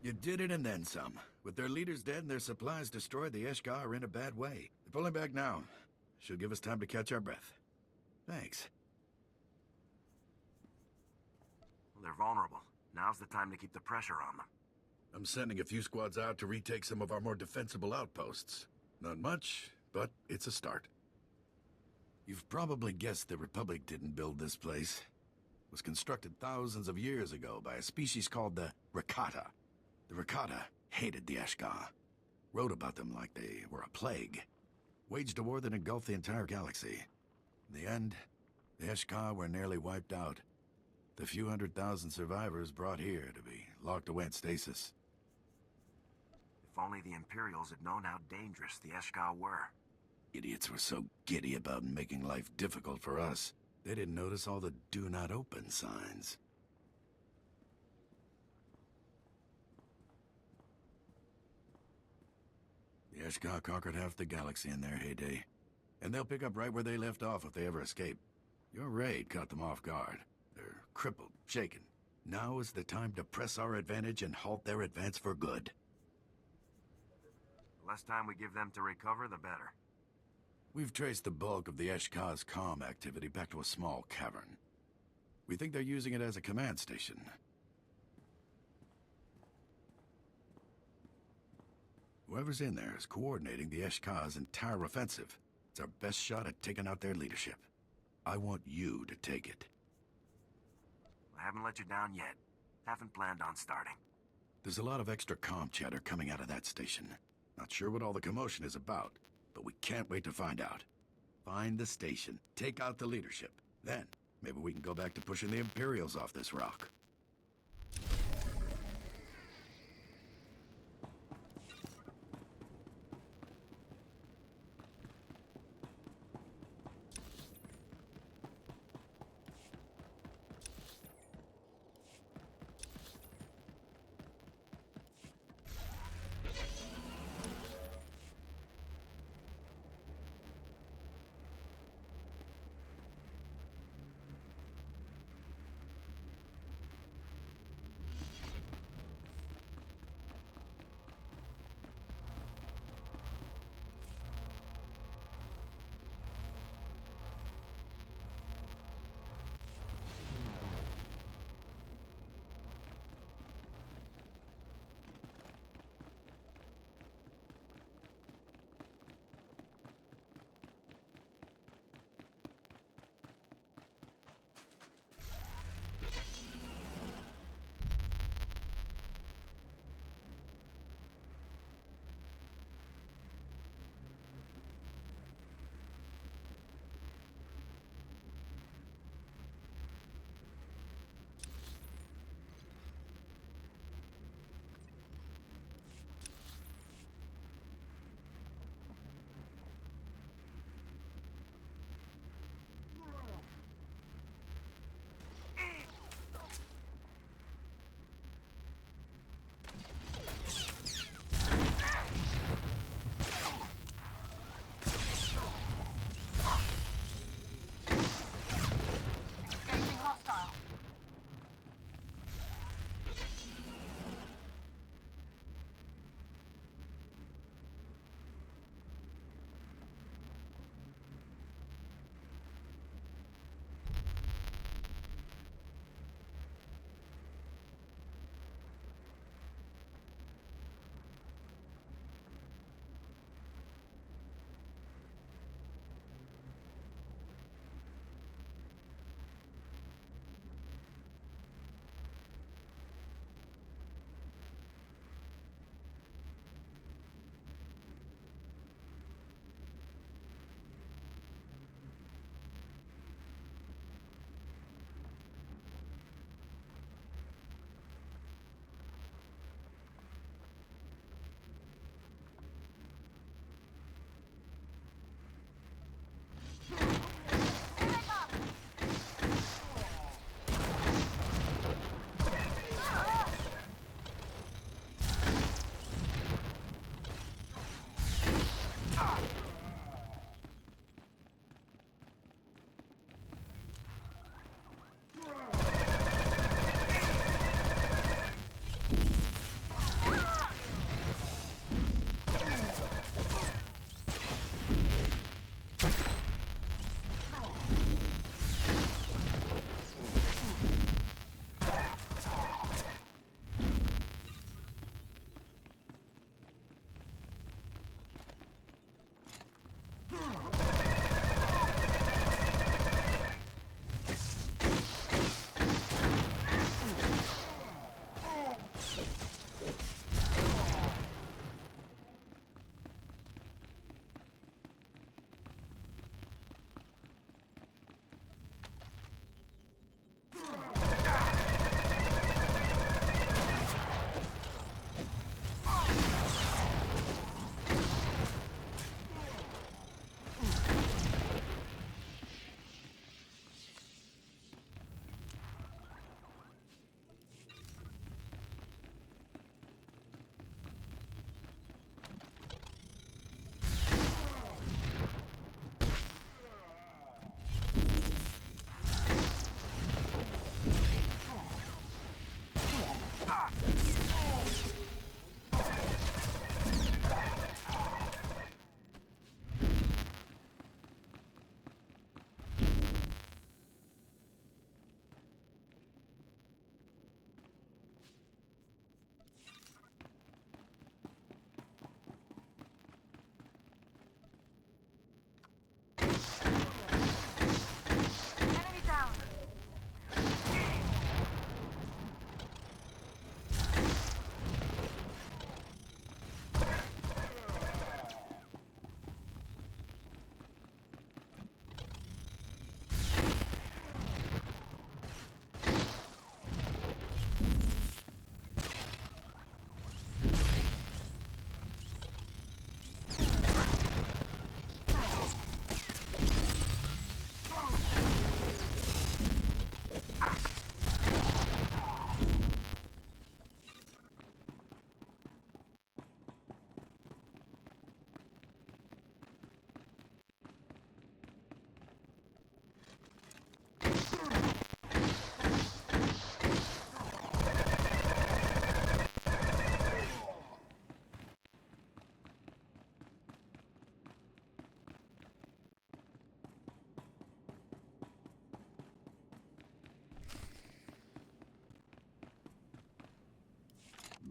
You did it and then some. With their leaders dead and their supplies destroyed, the Eshka are in a bad way. They're pulling back now. Should give us time to catch our breath. Thanks. Well, they're vulnerable. Now's the time to keep the pressure on them. I'm sending a few squads out to retake some of our more defensible outposts. Not much, but it's a start. You've probably guessed the Republic didn't build this place. It was constructed thousands of years ago by a species called the Rakata. The Rakata hated the Eshka. Wrote about them like they were a plague. Waged a war that engulfed the entire galaxy. In the end, the Eshka were nearly wiped out. The few 100,000 survivors brought here to be locked away in stasis. If only the Imperials had known how dangerous the Eshka were. Idiots were so giddy about making life difficult for us, they didn't notice all the do not open signs. The Eshka conquered half the galaxy in their heyday, and they'll pick up right where they left off if they ever escape. Your raid caught them off guard. They're crippled, shaken. Now is the time to press our advantage and halt their advance for good. The less time we give them to recover, the better. We've traced the bulk of the Eshka's comm activity back to a small cavern. We think they're using it as a command station. Whoever's in there is coordinating the Eshka's entire offensive. It's our best shot at taking out their leadership. I want you to take it. I haven't let you down yet. Haven't planned on starting. There's a lot of extra comm chatter coming out of that station. Not sure what all the commotion is about, but we can't wait to find out. Find the station, take out the leadership. Then, maybe we can go back to pushing the Imperials off this rock.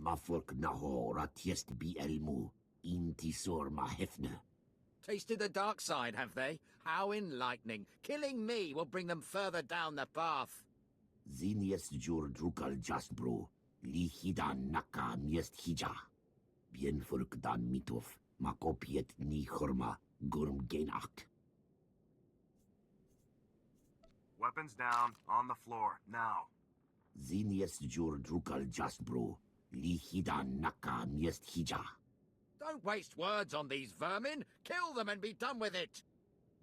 Mafurk naho ratiest bi elmu, intisor ma hefne. Tasted the dark side, have they? How enlightening. Killing me will bring them further down the path. Ziniest jur drukal jasbro, li hidan naka miest hija. Bien furk dan mitov, makopiet ni horma, gurm genacht. Weapons down, on the floor, now. Ziniest jur drukal jasbro, li hidan naka miest hija. Don't waste words on these vermin. Kill them and be done with it.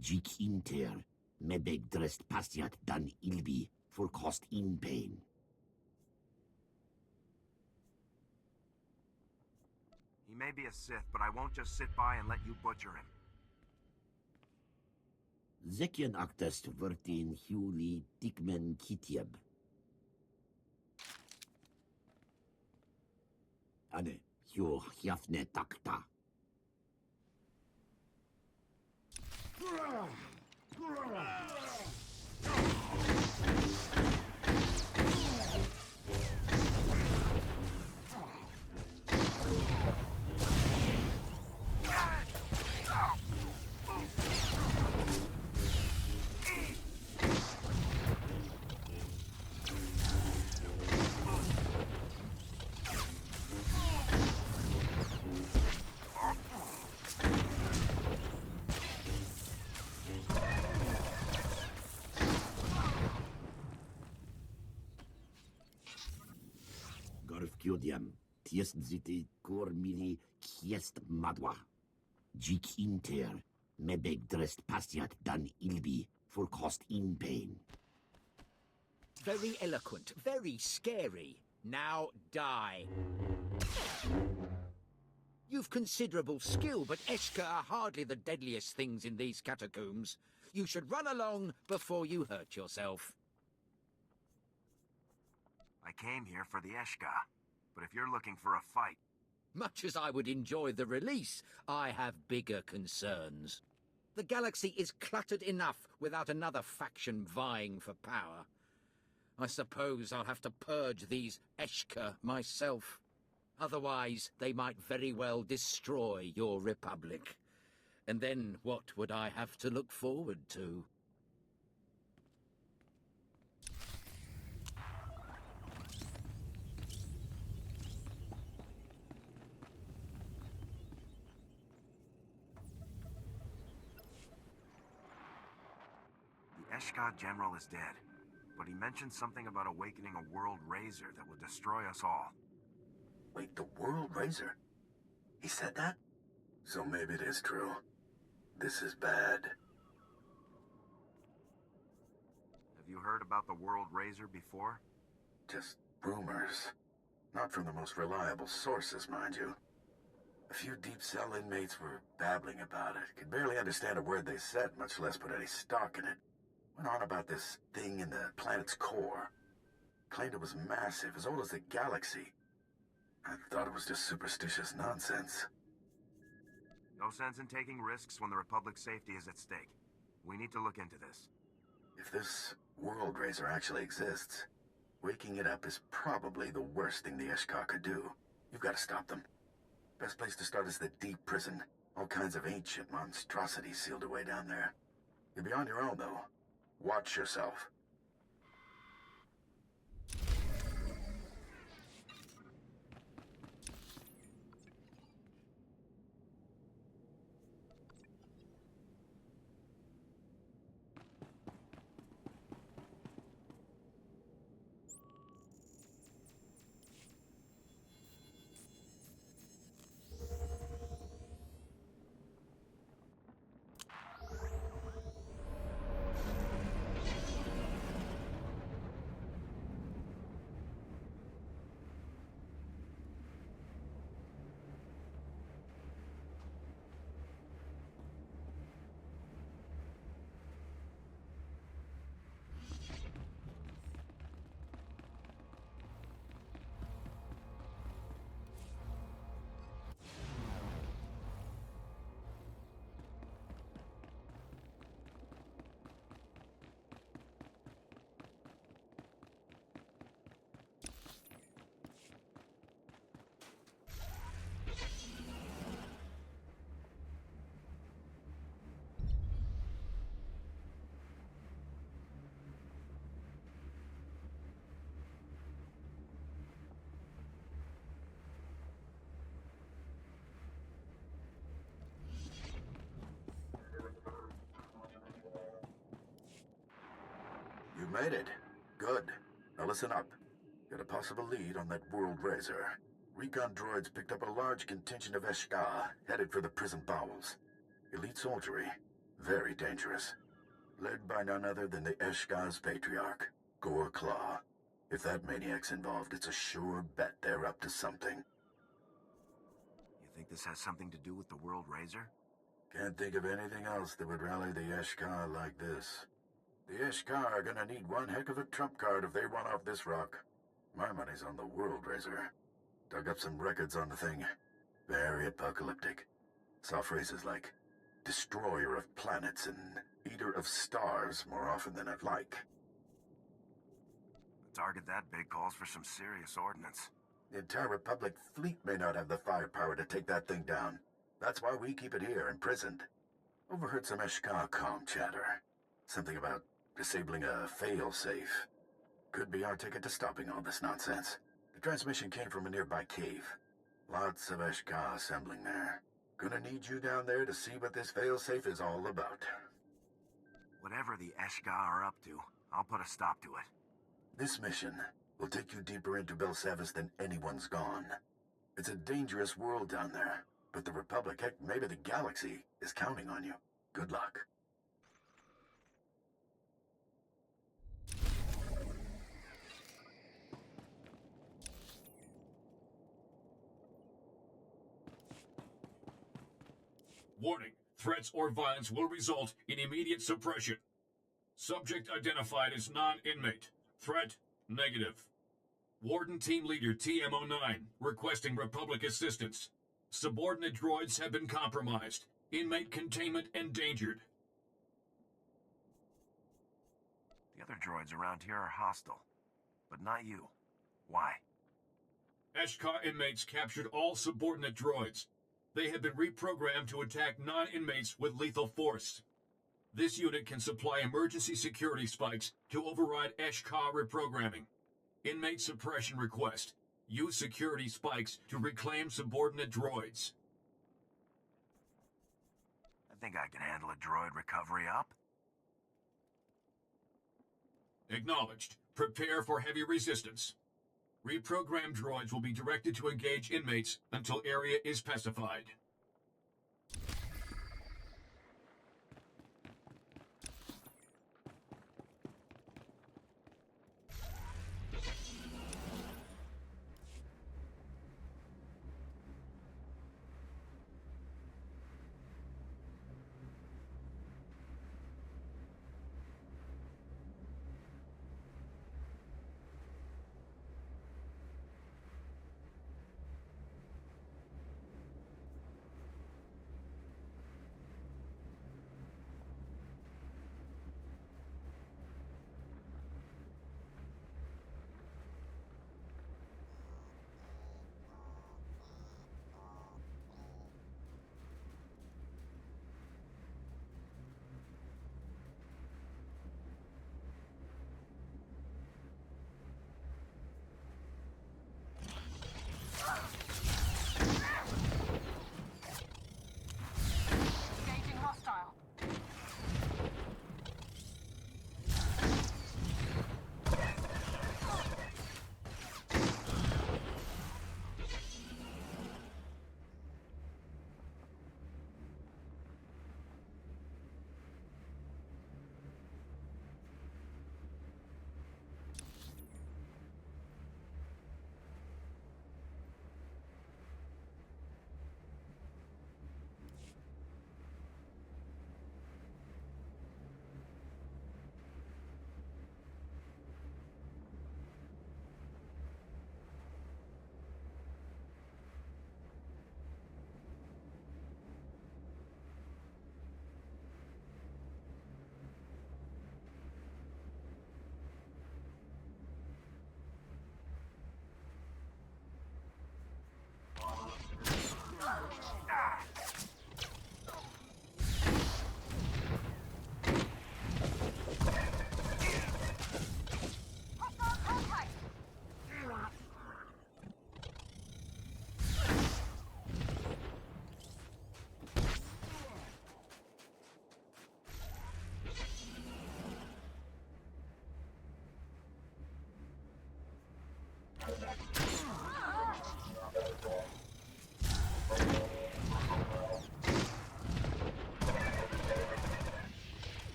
Jik inter, mebeg drest pasiat dan ilbi, for cost in pain. He may be a Sith, but I won't just sit by and let you butcher him. Zekien actest vertin huli tikmen kitieb. Ane, hio hiafne takta. Kiodiam, tiest ziti cor mili kiest madwa. Jik inter, mebeg drest pasiat dan ilbi, for cost in pain. Very eloquent, very scary. Now die. You've considerable skill, but Eshka are hardly the deadliest things in these catacombs. You should run along before you hurt yourself. I came here for the Eshka, but if you're looking for a fight... Much as I would enjoy the release, I have bigger concerns. The galaxy is cluttered enough without another faction vying for power. I suppose I'll have to purge these Eshka myself. Otherwise, they might very well destroy your republic. And then what would I have to look forward to? The Eshka general is dead, but he mentioned something about awakening a world razor that will destroy us all. Wait, the World Razor? He said that? So maybe it is true. This is bad. Have you heard about the World Razor before? Just rumors. Not from the most reliable sources, mind you. A few deep cell inmates were babbling about it. Could barely understand a word they said, much less put any stock in it. Went on about this thing in the planet's core. Claimed it was massive, as old as the galaxy. I thought it was just superstitious nonsense. No sense in taking risks when the Republic's safety is at stake. We need to look into this. If this World Razor actually exists, waking it up is probably the worst thing the Eshka could do. You've got to stop them. Best place to start is the deep prison. All kinds of ancient monstrosities sealed away down there. You'll be on your own, though. Watch yourself. You've made it. Good. Now listen up. Got a possible lead on that World Razor. Recon droids picked up a large contingent of Eshka, headed for the prison bowels. Elite soldiery. Very dangerous. Led by none other than the Eshka's patriarch, Gore Claw. If that maniac's involved, it's a sure bet they're up to something. You think this has something to do with the World Razor? Can't think of anything else that would rally the Eshka like this. The Eshka are gonna need one heck of a trump card if they run off this rock. My money's on the World Razor. Dug up some records on the thing. Very apocalyptic. Saw phrases like, destroyer of planets and eater of stars more often than I'd like. A target that big calls for some serious ordnance. The entire Republic fleet may not have the firepower to take that thing down. That's why we keep it here, imprisoned. Overheard some Eshka comm chatter. Something about disabling a fail-safe. Could be our ticket to stopping all this nonsense. The transmission came from a nearby cave. Lots of Eshka assembling there. Gonna need you down there to see what this fail-safe is all about. Whatever the Eshka are up to, I'll put a stop to it. This mission will take you deeper into Belsavis than anyone's gone. It's a dangerous world down there, but the Republic, heck, maybe the galaxy, is counting on you. Good luck. Warning, threats or violence will result in immediate suppression. Subject identified as non-inmate. Threat, negative. Warden Team Leader TM09, requesting Republic assistance. Subordinate droids have been compromised. Inmate containment endangered. The other droids around here are hostile, but not you. Why? Eshka inmates captured all subordinate droids. They have been reprogrammed to attack non-inmates with lethal force. This unit can supply emergency security spikes to override Eshka reprogramming. Inmate suppression request. Use security spikes to reclaim subordinate droids. I think I can handle a droid recovery up. Acknowledged. Prepare for heavy resistance. Reprogrammed droids will be directed to engage inmates until area is pacified.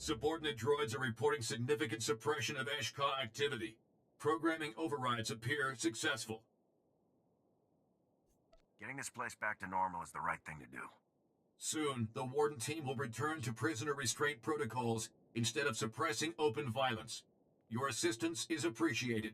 Subordinate droids are reporting significant suppression of Eshka activity. Programming overrides appear successful. Getting this place back to normal is the right thing to do. Soon, the Warden team will return to prisoner restraint protocols instead of suppressing open violence. Your assistance is appreciated.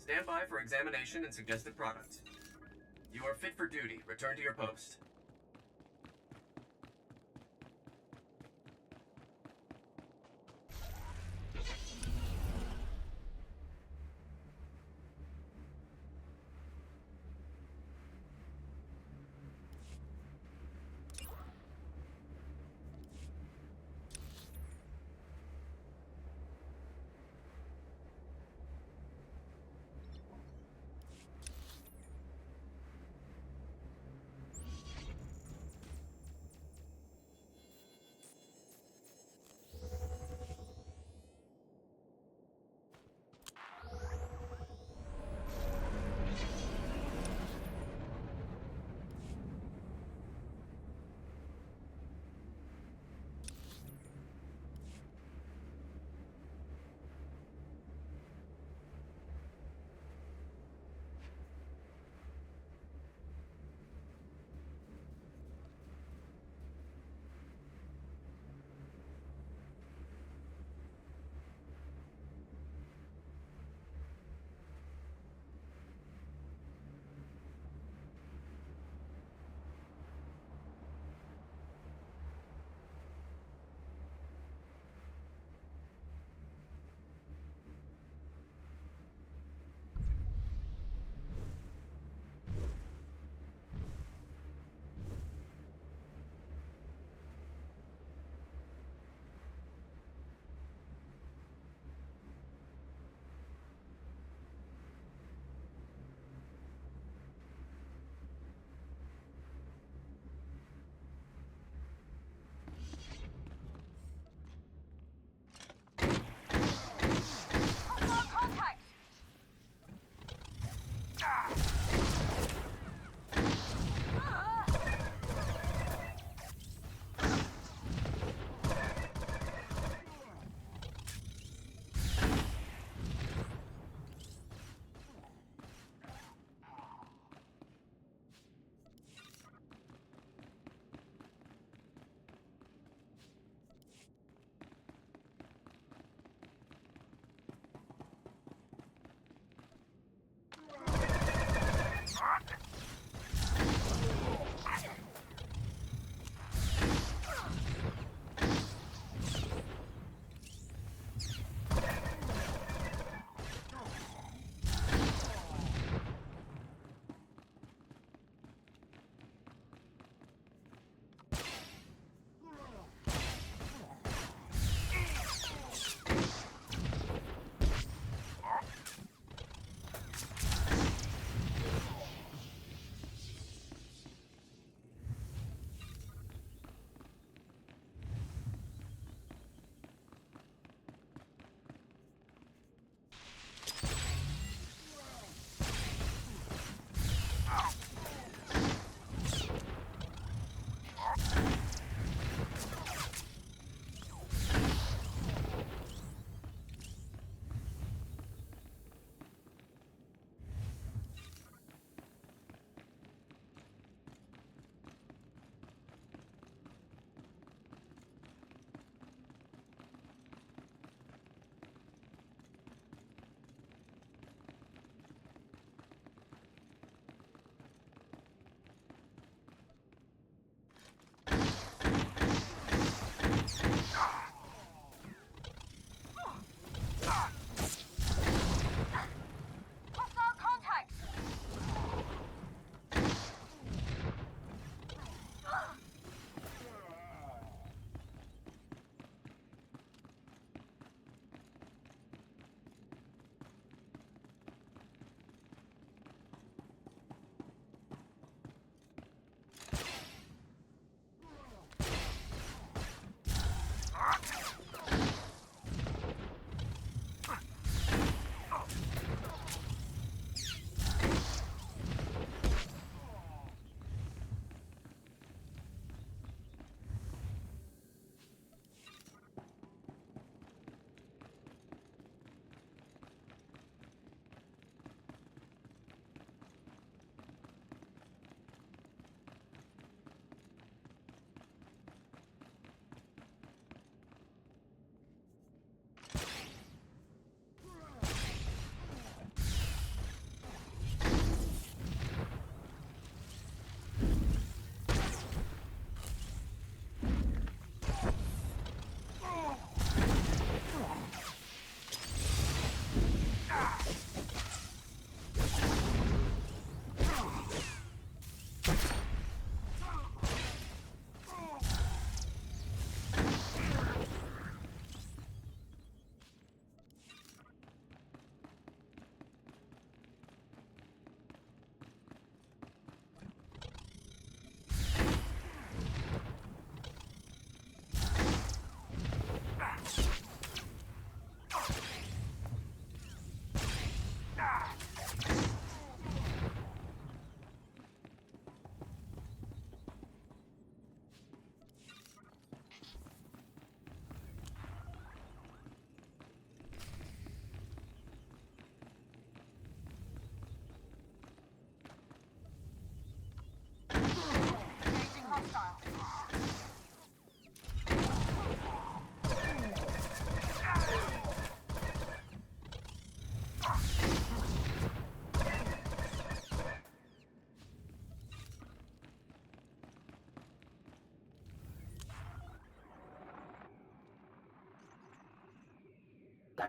Stand by for examination and suggested product. You are fit for duty. Return to your post.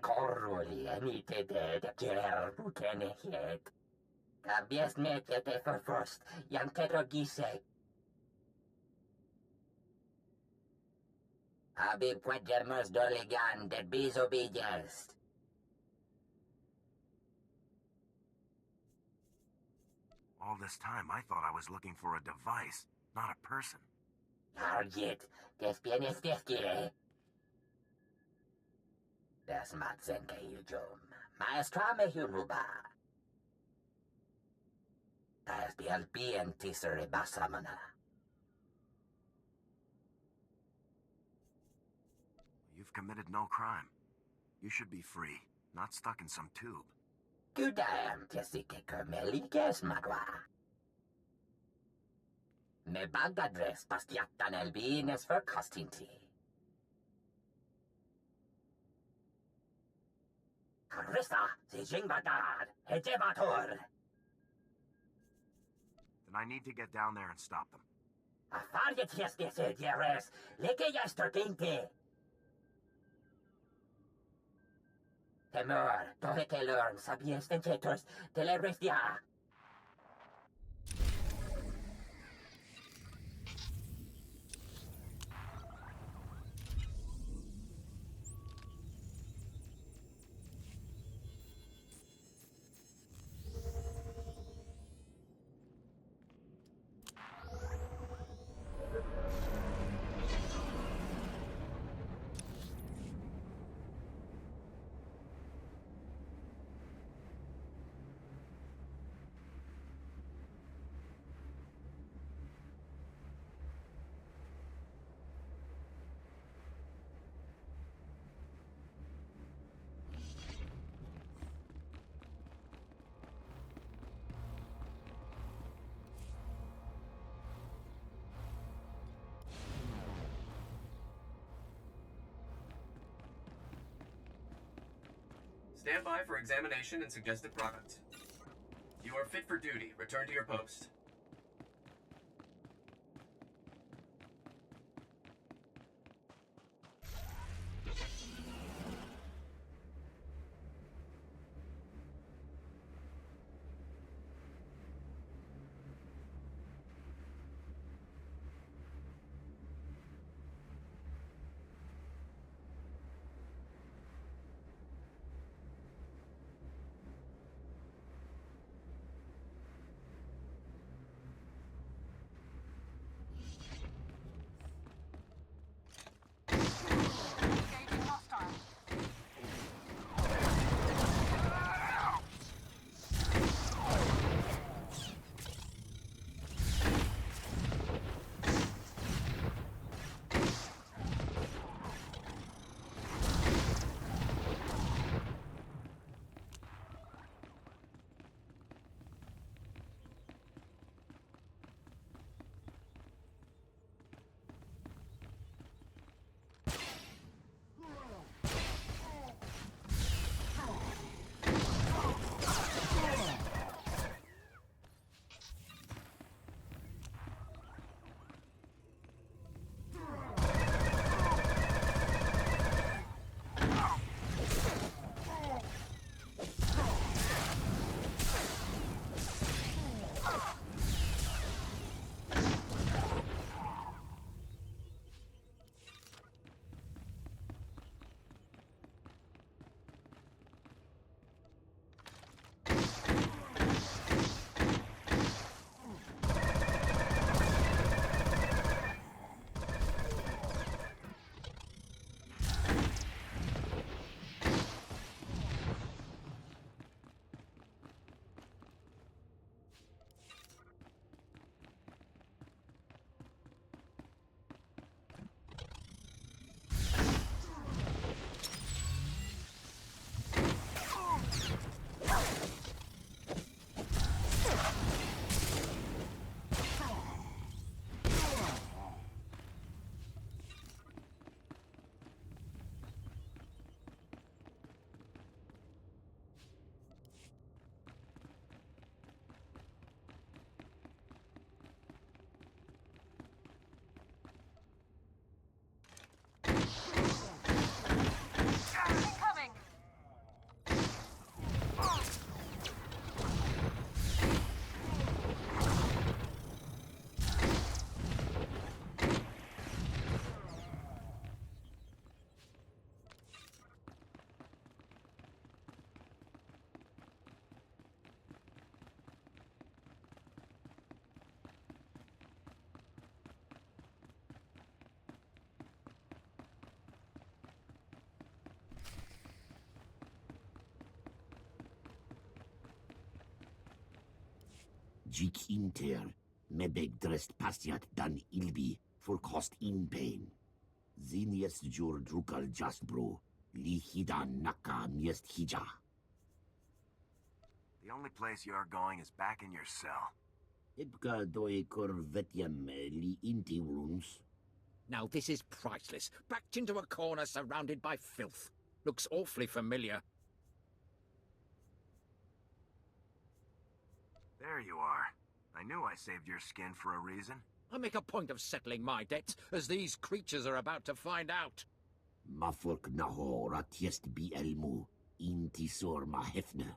koruli enite de gerbutene het. Kabies mekete verfrost, jan ketrogise. Abi puedermos doligan de bisobedience. All this time, I thought I was looking for a device, not a person. Argit, des bienes desquire. Das matzenke hujum. Maestrame huruba. Das bielbien tisere basamana. You've committed no crime. You should be free, not stuck in some tube. Gudam tesike kermelikes magua. Ne bagadres bastiatan elbines for costinti. Harissa, si jingbatad, hejebator. Then I need to get down there and stop them. Afariet hiestese dieres, leke yestertinte. Temor, tohetelorm, sabies vencetos, telebrestia. Stand by for examination and suggested product. You are fit for duty. Return to your post. Jik inter, mebeg drest pasiat dan ilbi, for cost in pain. Ziniest jur drukal jasbro, li hida naka miest hija. The only place you're going is back in your cell. Ibka doi corvetiam li inti rooms. Now this is priceless. Backed into a corner surrounded by filth. Looks awfully familiar. There you are. I knew I saved your skin for a reason. I make a point of settling my debts, as these creatures are about to find out. Mafurk naho ratiest bi elmu, inti sor ma hefne.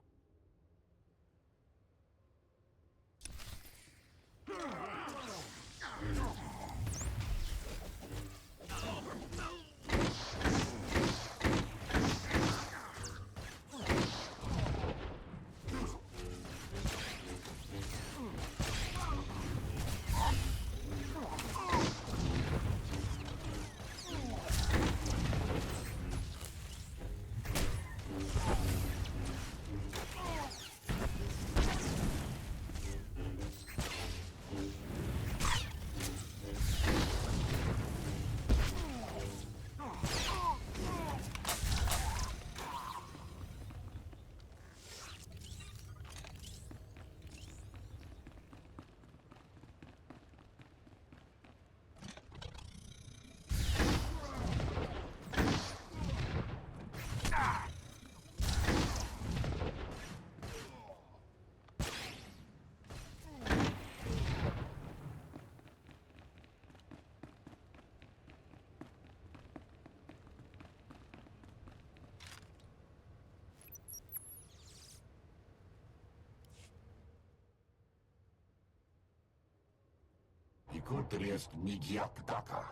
Ikotriest migiak daka.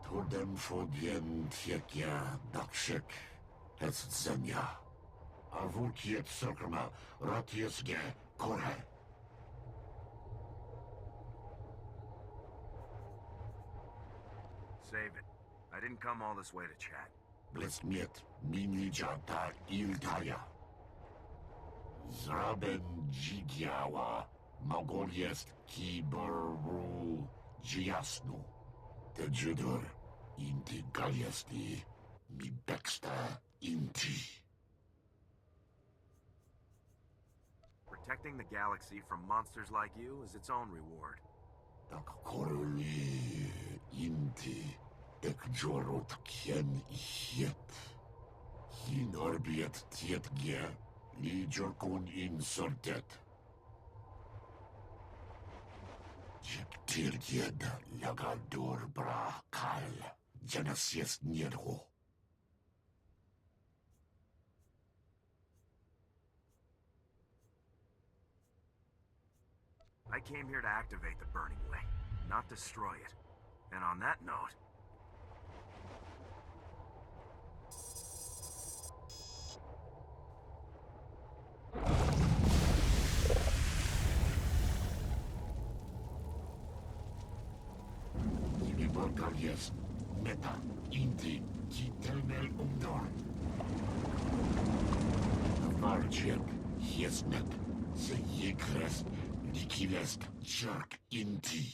Tordem fodien tietja dakshek, es zenya. Avulkiet circuma ratiesge kore. Save it. I didn't come all this way to chat. Blesmiet minija da iltaya. Zraben jigiawa. Mogoliest kiberu jiasnu. Te judur inti galiesti mi beksta inti. Protecting the galaxy from monsters like you is its own reward. Tak koruli inti ek jorot kien iet. Hin orbiet tietge li jorkun insortet. Tirgied lagador bra kal, janasies nierho. I came here to activate the Burning Way, not destroy it. And on that note... Yes, meta, inti, ki telmel umdor. Varjek, hiesnet, se jekrest, likilest, jerk inti.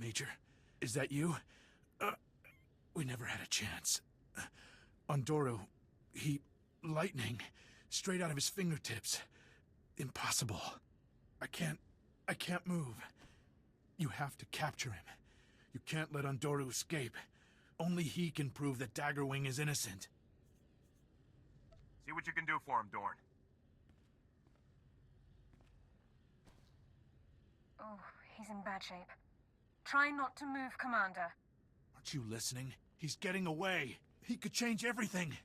Major? Is that you? We never had a chance. Ondoru, lightning, straight out of his fingertips. Impossible. I can't move. You have to capture him. You can't let Ondoru escape. Only he can prove that Daggerwing is innocent. See what you can do for him, Dorn. Oh, he's in bad shape. Try not to move, Commander. Aren't you listening? He's getting away. He could change everything.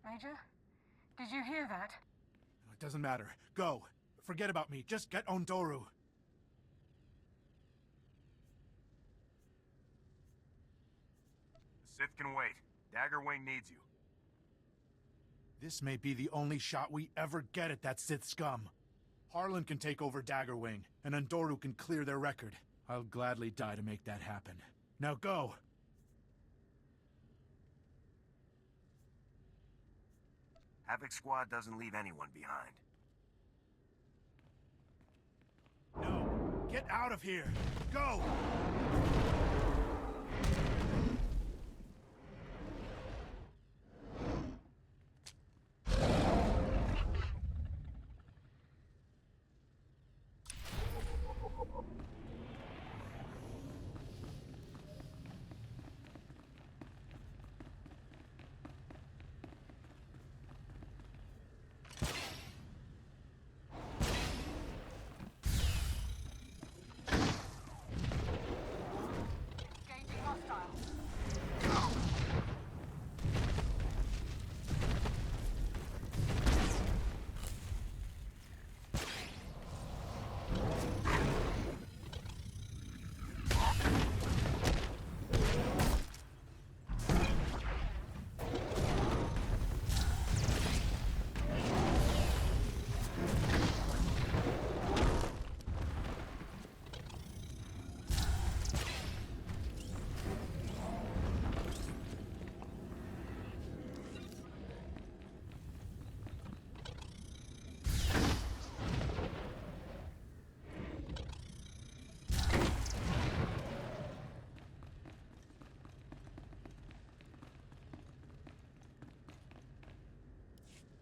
Major, did you hear that? It doesn't matter. Go. Forget about me. Just get Ondoru. The Sith can wait. Daggerwing needs you. This may be the only shot we ever get at that Sith scum. Harlan can take over Daggerwing, and Ondoru can clear their record. I'll gladly die to make that happen. Now go! Havoc Squad doesn't leave anyone behind. No! Get out of here! Go!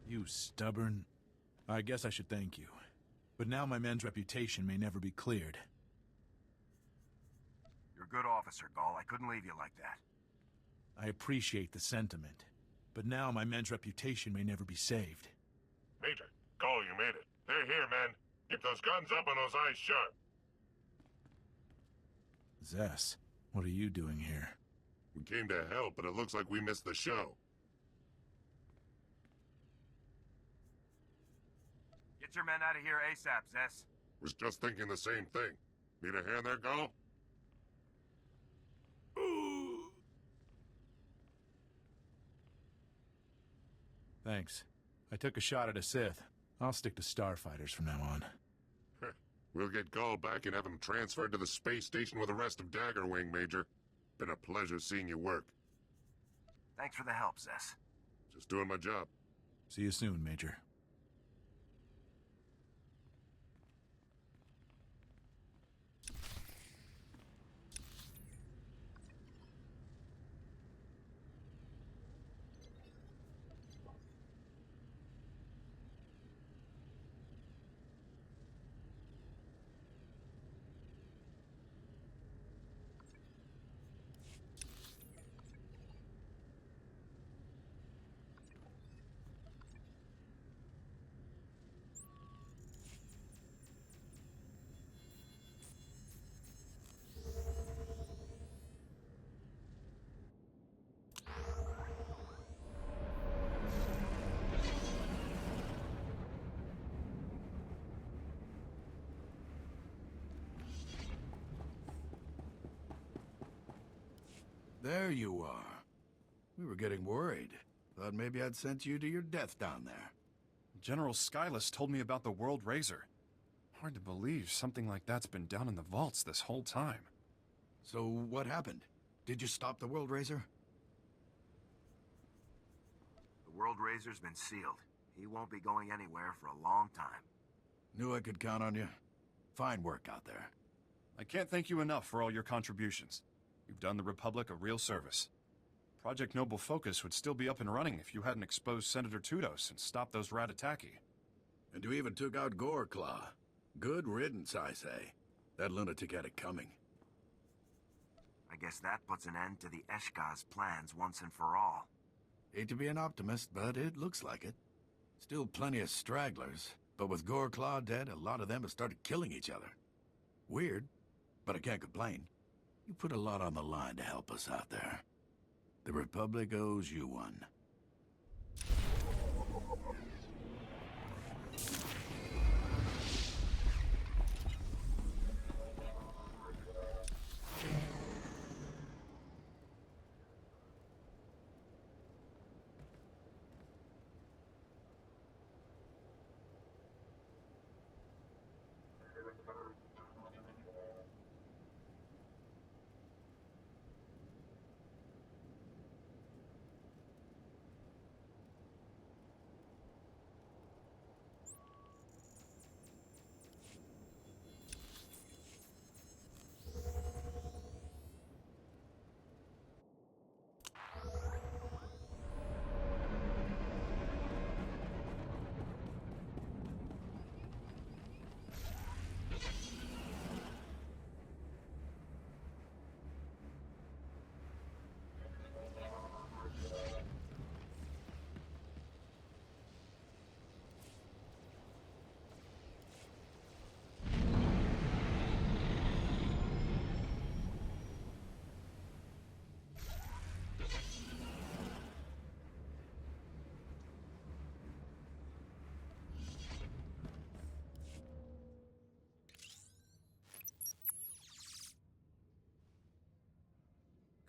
You stubborn... I guess I should thank you. But now my men's reputation may never be cleared. You're a good officer, Gall. I couldn't leave you like that. I appreciate the sentiment. But now my men's reputation may never be saved. Major, Gall, you made it. They're here, man. Keep those guns up and those eyes sharp. Zess, what are you doing here? We came to help, but it looks like we missed the show. Get your men out of here ASAP, Zess. Was just thinking the same thing. Need a hand there, Gall? Thanks. I took a shot at a Sith. I'll stick to starfighters from now on. We'll get Gall back and have him transferred to the space station with the rest of Daggerwing, Major. Been a pleasure seeing you work. Thanks for the help, Zess. Just doing my job. See you soon, Major. There you are. We were getting worried. Thought maybe I'd sent you to your death down there. General Skyless told me about the World Razor. Hard to believe something like that's been down in the vaults this whole time. So what happened? Did you stop the World Razor? The World Razor's been sealed. He won't be going anywhere for a long time. Knew I could count on you. Fine work out there. I can't thank you enough for all your contributions. You've done the Republic a real service. Project Noble Focus would still be up and running if you hadn't exposed Senator Tudos and stopped those Ratataki. And you even took out Goreclaw. Good riddance, I say. That lunatic had it coming. I guess that puts an end to the Eshka's plans once and for all. Hate to be an optimist, but it looks like it. Still plenty of stragglers, but with Goreclaw dead, a lot of them have started killing each other. Weird, but I can't complain. You put a lot on the line to help us out there. The Republic owes you one.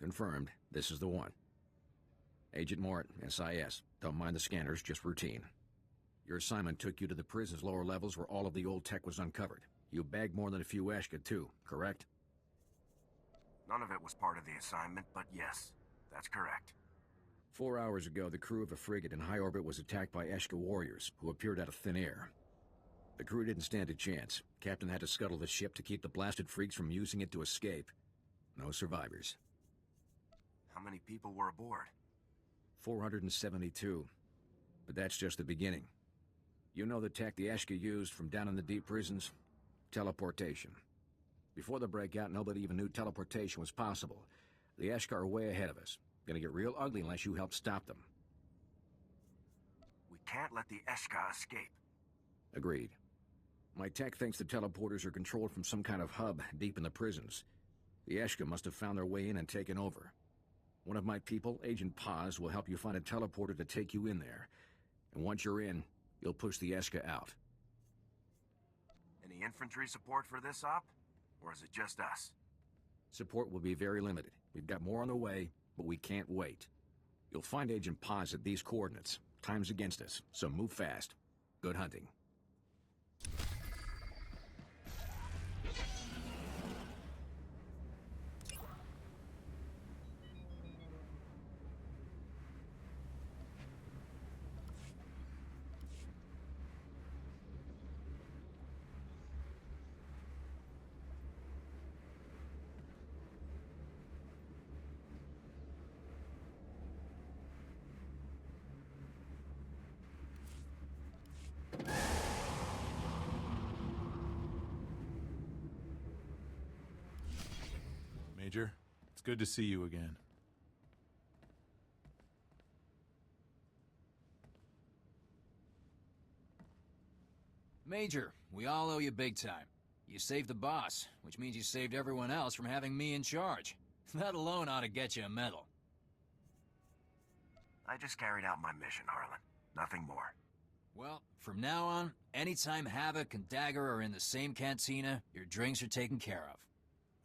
Confirmed. This is the one. Agent Mort, SIS. Don't mind the scanners, just routine. Your assignment took you to the prison's lower levels where all of the old tech was uncovered. You bagged more than a few Ashka, too, correct? None of it was part of the assignment, but yes, that's correct. 4 hours ago, the crew of a frigate in high orbit was attacked by Ashka warriors, who appeared out of thin air. The crew didn't stand a chance. Captain had to scuttle the ship to keep the blasted freaks from using it to escape. No survivors. How many people were aboard? 472. But that's just the beginning. You know the tech the Ashka used from down in the deep prisons? Teleportation. Before the breakout, nobody even knew teleportation was possible. The Ashka are way ahead of us. Gonna get real ugly unless you help stop them. We can't let the Eshka escape. Agreed. My tech thinks the teleporters are controlled from some kind of hub deep in the prisons. The Ashka must have found their way in and taken over. One of my people, Agent Paz, will help you find a teleporter to take you in there. And once you're in, you'll push the Ashka out. Any infantry support for this op? Or is it just us? Support will be very limited. We've got more on the way, but we can't wait. You'll find Agent Paz at these coordinates. Time's against us, so move fast. Good hunting. Major, it's good to see you again. Major, we all owe you big time. You saved the boss, which means you saved everyone else from having me in charge. That alone ought to get you a medal. I just carried out my mission, Harlan. Nothing more. Well, from now on, anytime Havoc and Dagger are in the same cantina, your drinks are taken care of.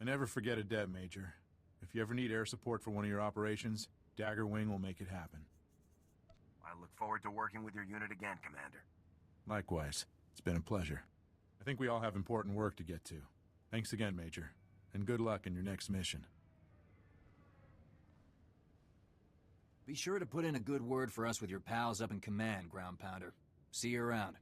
And never forget a debt, Major. If you ever need air support for one of your operations, Dagger Wing will make it happen. I look forward to working with your unit again, Commander. Likewise. It's been a pleasure. I think we all have important work to get to. Thanks again, Major. And good luck in your next mission. Be sure to put in a good word for us with your pals up in command, Ground Pounder. See you around.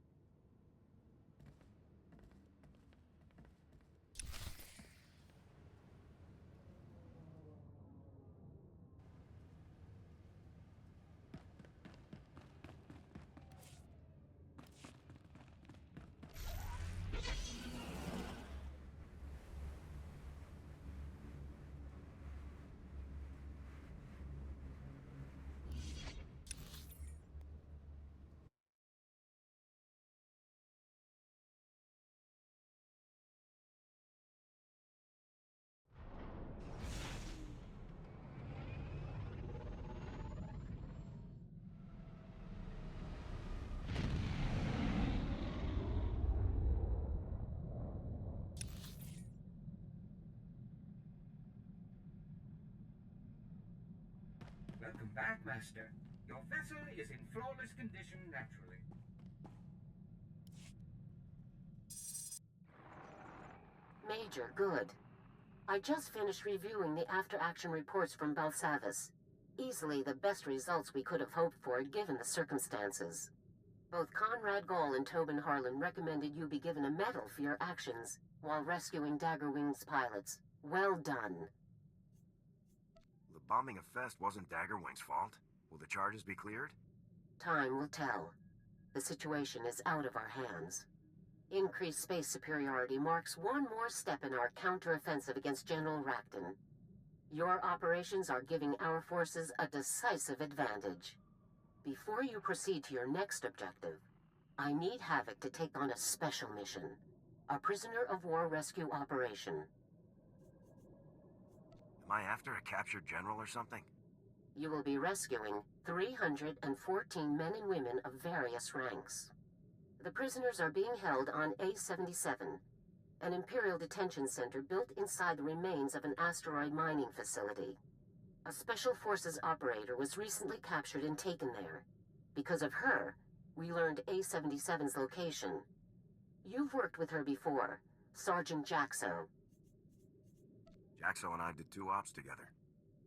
Welcome back, Master. Your vessel is in flawless condition naturally. Major, good. I just finished reviewing the after-action reports from Belsavis. Easily the best results we could have hoped for given the circumstances. Both Conrad Goll and Tobin Harlan recommended you be given a medal for your actions while rescuing Daggerwing's pilots. Well done. The bombing of Fest wasn't Daggerwing's fault. Will the charges be cleared? Time will tell. The situation is out of our hands. Increased space superiority marks one more step in our counteroffensive against General Racton. Your operations are giving our forces a decisive advantage. Before you proceed to your next objective, I need Havoc to take on a special mission. A prisoner of war rescue operation. Am I after a captured general or something? You will be rescuing 314 men and women of various ranks. The prisoners are being held on A-77, an Imperial detention center built inside the remains of an asteroid mining facility. A Special Forces operator was recently captured and taken there. Because of her, we learned A-77's location. You've worked with her before, Sergeant Jaxo. Jaxo and I did 2 ops together.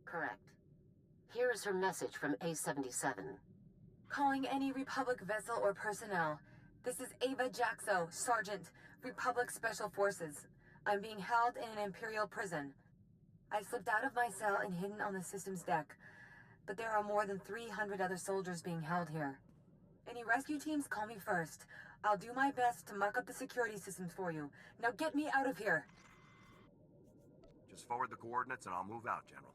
Correct. Here is her message from A-77. Calling any Republic vessel or personnel. This is Ava Jaxo, Sergeant, Republic Special Forces. I'm being held in an Imperial prison. I slipped out of my cell and hidden on the system's deck, but there are more than 300 other soldiers being held here. Any rescue teams, call me first. I'll do my best to muck up the security systems for you. Now get me out of here! Just forward the coordinates and I'll move out, General.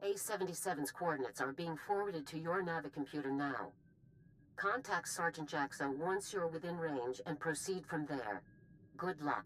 A-77's coordinates are being forwarded to your Navicomputer now. Contact Sergeant Jaxo once you're within range and proceed from there. Good luck.